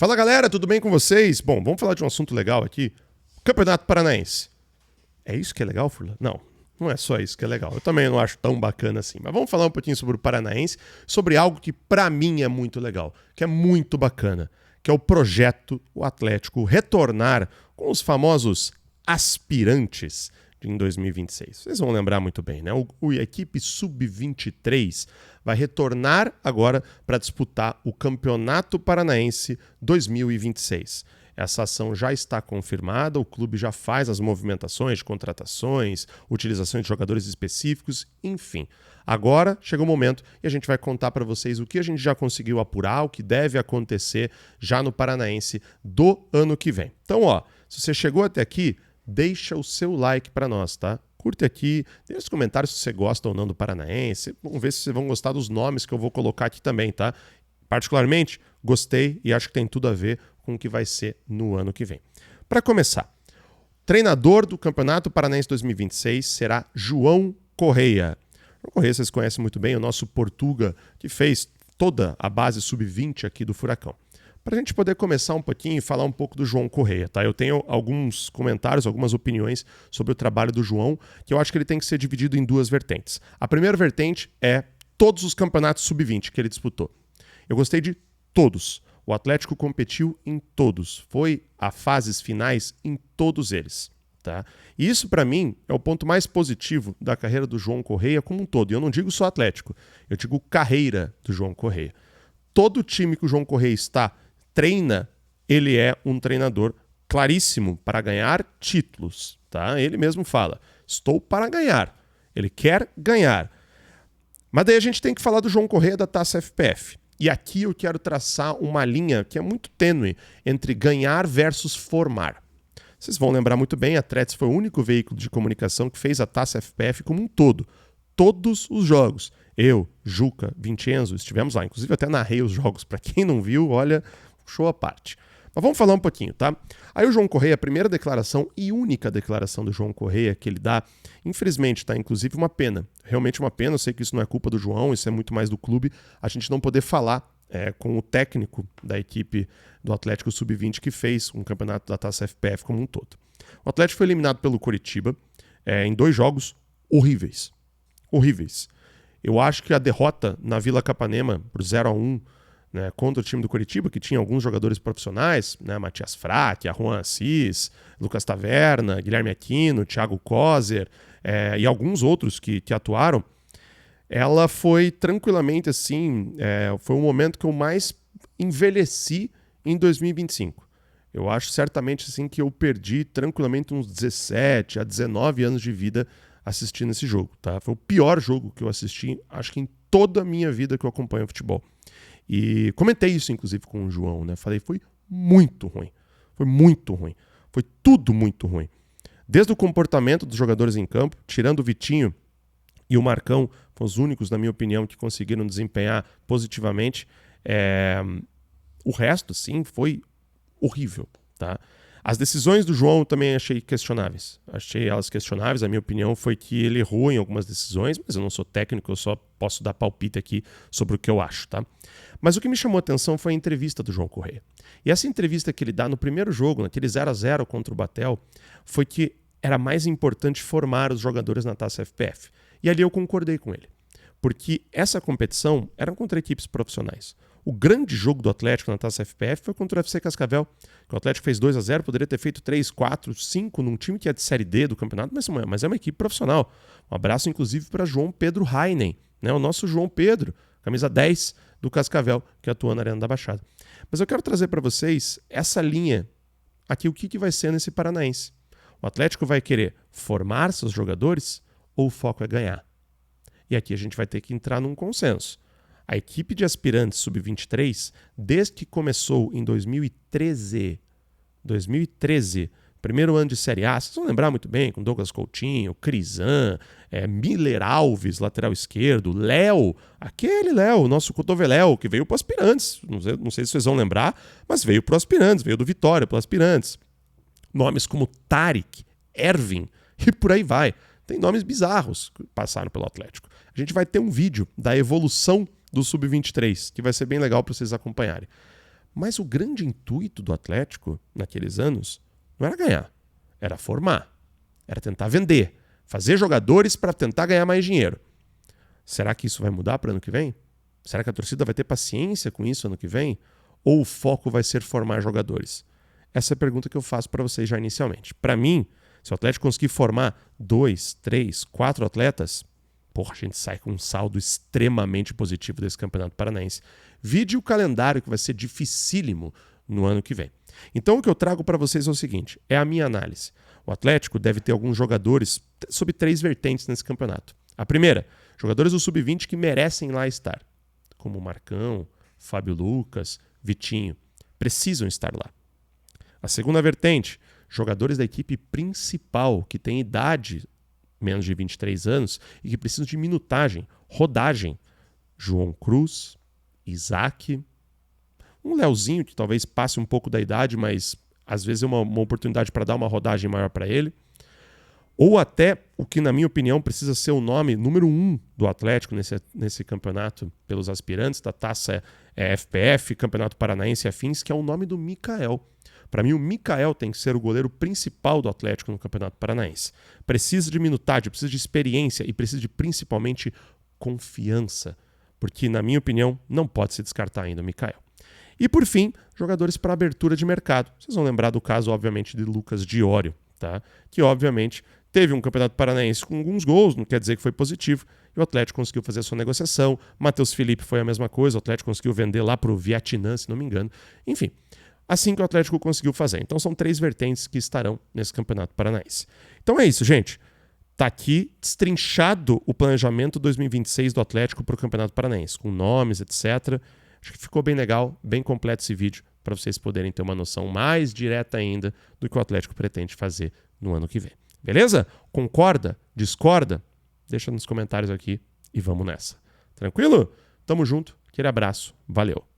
Fala galera, tudo bem com vocês? Bom, vamos falar de um assunto legal aqui. Campeonato Paranaense. É isso que é legal, Furlan? Não é só isso que é legal. Eu também não acho tão bacana assim. Mas vamos falar um pouquinho sobre o Paranaense, sobre algo que pra mim é muito legal, que é muito bacana, que é o projeto, o Atlético retornar com os famosos aspirantes em 2026. Vocês vão lembrar muito bem, né? A equipe Sub-23 vai retornar agora para disputar o Campeonato Paranaense 2026. Essa ação já está confirmada, o clube já faz as movimentações de contratações, utilização de jogadores específicos, enfim. Agora chega o momento e a gente vai contar para vocês o que a gente já conseguiu apurar, o que deve acontecer já no Paranaense do ano que vem. Então, se você chegou até aqui, deixa o seu like para nós, tá? Curte aqui, deixa nos comentários se você gosta ou não do Paranaense. Vamos ver se vocês vão gostar dos nomes que eu vou colocar aqui também, tá? Particularmente, gostei e acho que tem tudo a ver com o que vai ser no ano que vem. Para começar, treinador do Campeonato Paranaense 2026 será João Correia. João Correia vocês conhecem muito bem, o nosso Portuga, que fez toda a base sub-20 aqui do Furacão. Para a gente poder começar um pouquinho e falar um pouco do João Correia, tá? Eu tenho alguns comentários, algumas opiniões sobre o trabalho do João, que eu acho que ele tem que ser dividido em duas vertentes. A primeira vertente é todos os campeonatos sub-20 que ele disputou. Eu gostei de todos. O Atlético competiu em todos. Foi a fases finais em todos eles. Tá? E isso, para mim, é o ponto mais positivo da carreira do João Correia como um todo. E eu não digo só Atlético, eu digo carreira do João Correia. Todo time que o João Correia treina, ele é um treinador claríssimo para ganhar títulos. Tá? Ele mesmo fala, estou para ganhar. Ele quer ganhar. Mas daí a gente tem que falar do João Correia da Taça FPF. E aqui eu quero traçar uma linha que é muito tênue entre ganhar versus formar. Vocês vão lembrar muito bem, a Threads foi o único veículo de comunicação que fez a Taça FPF como um todo. Todos os jogos. Eu, Juca, Vincenzo, estivemos lá. Inclusive até narrei os jogos. Para quem não viu, olha, show à parte. Mas vamos falar um pouquinho, tá? Aí o João Correia, a primeira declaração e única declaração do João Correia que ele dá, infelizmente, tá? Inclusive uma pena. Realmente uma pena, eu sei que isso não é culpa do João, isso é muito mais do clube, a gente não poder falar com o técnico da equipe do Atlético Sub-20 que fez um campeonato da Taça FPF como um todo. O Atlético foi eliminado pelo Coritiba em 2 jogos horríveis. Horríveis. Eu acho que a derrota na Vila Capanema por 0-1, né, contra o time do Coritiba, que tinha alguns jogadores profissionais, né, Matias Fraque, Juan Assis, Lucas Taverna, Guilherme Aquino, Thiago Kozer e alguns outros que atuaram, ela foi tranquilamente assim, foi o momento que eu mais envelheci em 2025. Eu acho certamente assim que eu perdi tranquilamente uns 17 a 19 anos de vida assistindo esse jogo. Tá? Foi o pior jogo que eu assisti, acho que em toda a minha vida que eu acompanho futebol. E comentei isso, inclusive, com o João, né? Falei, foi muito ruim. Foi muito ruim. Foi tudo muito ruim. Desde o comportamento dos jogadores em campo, tirando o Vitinho e o Marcão, foram os únicos, na minha opinião, que conseguiram desempenhar positivamente. O resto, sim, foi horrível, tá? As decisões do João eu também achei questionáveis. Achei elas questionáveis. A minha opinião foi que ele errou em algumas decisões, mas eu não sou técnico, eu só posso dar palpite aqui sobre o que eu acho, tá? Mas o que me chamou a atenção foi a entrevista do João Correia. E essa entrevista que ele dá no primeiro jogo, naquele 0-0 contra o Batel, foi que era mais importante formar os jogadores na Taça FPF. E ali eu concordei com ele. Porque essa competição era contra equipes profissionais. O grande jogo do Atlético na Taça FPF foi contra o FC Cascavel. O Atlético fez 2-0, poderia ter feito 3, 4, 5 num time que é de Série D do campeonato, mas é uma equipe profissional. Um abraço, inclusive, para João Pedro Heinen, né? O nosso João Pedro, camisa 10 do Cascavel, que atua na Arena da Baixada. Mas eu quero trazer para vocês essa linha aqui, o que vai ser nesse Paranaense. O Atlético vai querer formar seus jogadores ou o foco é ganhar? E aqui a gente vai ter que entrar num consenso. A equipe de aspirantes sub-23, desde que começou em 2013, primeiro ano de Série A, vocês vão lembrar muito bem, com Douglas Coutinho, Crisan, Miller Alves, lateral esquerdo, Léo, aquele Léo, nosso cotoveléu, que veio para os aspirantes, não sei se vocês vão lembrar, mas veio para os aspirantes, veio do Vitória para os aspirantes. Nomes como Tarek, Ervin e por aí vai. Tem nomes bizarros que passaram pelo Atlético. A gente vai ter um vídeo da evolução do Sub-23, que vai ser bem legal para vocês acompanharem. Mas o grande intuito do Atlético, naqueles anos, não era ganhar, era formar, era tentar vender, fazer jogadores para tentar ganhar mais dinheiro. Será que isso vai mudar para ano que vem? Será que a torcida vai ter paciência com isso ano que vem? Ou o foco vai ser formar jogadores? Essa é a pergunta que eu faço para vocês já inicialmente. Para mim, se o Atlético conseguir formar 2, 3, 4 atletas, porra, a gente sai com um saldo extremamente positivo desse Campeonato Paranaense. Vide o calendário que vai ser dificílimo no ano que vem. Então o que eu trago para vocês é o seguinte, é a minha análise. O Atlético deve ter alguns jogadores sob 3 vertentes nesse campeonato. A primeira, jogadores do Sub-20 que merecem lá estar, como Marcão, Fábio Lucas, Vitinho, precisam estar lá. A segunda vertente, jogadores da equipe principal que tem idade menos de 23 anos e que precisam de minutagem, rodagem. João Cruz, Isaac, um Leozinho que talvez passe um pouco da idade, mas às vezes é uma oportunidade para dar uma rodagem maior para ele. Ou até o que, na minha opinião, precisa ser o nome número 1 do Atlético nesse campeonato pelos aspirantes da taça FPF, Campeonato Paranaense e afins, que é o nome do Mikael. Para mim, o Mikael tem que ser o goleiro principal do Atlético no Campeonato Paranaense. Precisa de minutagem, precisa de experiência e precisa de, principalmente, confiança. Porque, na minha opinião, não pode se descartar ainda o Mikael. E, por fim, jogadores para abertura de mercado. Vocês vão lembrar do caso, obviamente, de Lucas Diório, tá? Que, obviamente, teve um Campeonato Paranaense com alguns gols, não quer dizer que foi positivo, e o Atlético conseguiu fazer a sua negociação. Matheus Felipe foi a mesma coisa, o Atlético conseguiu vender lá para o Vietnã, se não me engano. Enfim, assim que o Atlético conseguiu fazer. Então são 3 vertentes que estarão nesse Campeonato Paranaense. Então é isso, gente. Tá aqui destrinchado o planejamento 2026 do Atlético para o Campeonato Paranaense, com nomes, etc. Acho que ficou bem legal, bem completo esse vídeo, para vocês poderem ter uma noção mais direta ainda do que o Atlético pretende fazer no ano que vem. Beleza? Concorda? Discorda? Deixa nos comentários aqui e vamos nessa. Tranquilo? Tamo junto, aquele abraço, valeu!